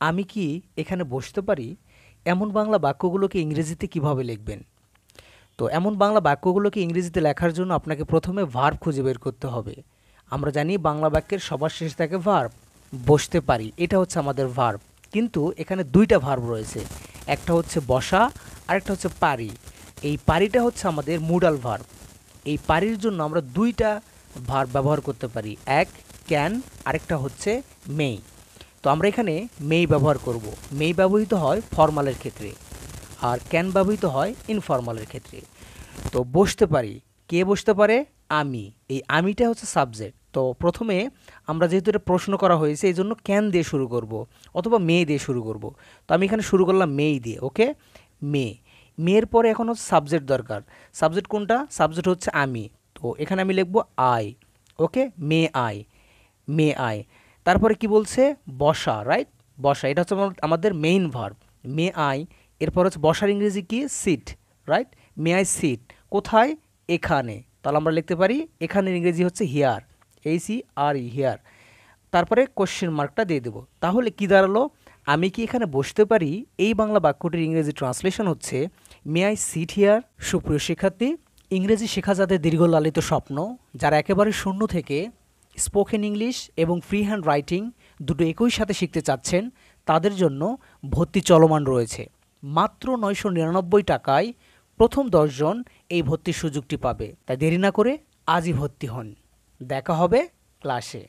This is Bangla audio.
আমি কি এখানে বসতে পারি এমন বাংলা বাক্যগুলোকে ইংরেজিতে কিভাবে লিখবেন? তো এমন বাংলা বাক্যগুলোকে ইংরেজিতে লেখার জন্য আপনাকে প্রথমে ভার্ব খুঁজে বের করতে হবে। আমরা জানি বাংলা বাক্যের সবার শেষে থাকে ভার্ব। বসতে পারি এটা হচ্ছে আমাদের ভার্ব, কিন্তু এখানে দুইটা ভার্ব রয়েছে। একটা হচ্ছে বসা, আরেকটা হচ্ছে পারি। এই পারিটা হচ্ছে আমাদের মুডাল ভার্ব। এই পারির জন্য আমরা দুইটা ভার্ব ব্যবহার করতে পারি, এক ক্যান, আরেকটা হচ্ছে মেই। তো আমরা এখানে মেই ব্যবহার করব। মেই ব্যবহৃত হয় ফর্মালের ক্ষেত্রে, আর ক্যান ব্যবহৃত হয় ইনফর্মালের ক্ষেত্রে। তো বসতে পারি, কে বসতে পারে? আমি। এই আমিটা হচ্ছে সাবজেক্ট। তো প্রথমে আমরা যেহেতু এটা প্রশ্ন করা হয়েছে এই জন্য ক্যান দিয়ে শুরু করব, অথবা মে দিয়ে শুরু করব। তো আমি এখানে শুরু করলাম মেই দিয়ে। ওকে, মে। মেয়ের পরে এখন হচ্ছে সাবজেক্ট দরকার। সাবজেক্ট কোনটা? সাবজেক্ট হচ্ছে আমি। তো এখানে আমি লিখব I. Okay, may I, may I. তারপরে কি বলছে? বসা, রাইট? বসা, এটা হচ্ছে আমাদের মেইন ভার্ব। May I. এরপর হচ্ছে বসার ইংরেজি কি? Seat, right? May I sit. কোথায়? এখানে। তাহলে আমরা লিখতে পারি এখানের ইংরেজি হচ্ছে হিয়ার, HERE, হিয়ার। তারপরে কোশ্চেন মার্কটা দিয়ে দেবো। তাহলে কি দাঁড়ালো? আমি কি এখানে বসতে পারি এই বাংলা বাক্যটির ইংরেজি ট্রান্সলেশন হচ্ছে মে আই সিট হিয়ার। সুপ্রিয় শিক্ষার্থী, ইংরেজি শেখা যাদের দীর্ঘ লালিত স্বপ্ন, যারা একেবারে শূন্য থেকে স্পোকেন ইংলিশ এবং ফ্রি হ্যান্ড রাইটিং দুটো একই সাথে শিখতে চাচ্ছেন, তাদের জন্য ভর্তি চলমান রয়েছে। মাত্র 999 টাকায় প্রথম 10 জন এই ভর্তির সুযোগটি পাবে। তাই দেরি না করে আজই ভর্তি হন। দেখা হবে ক্লাসে।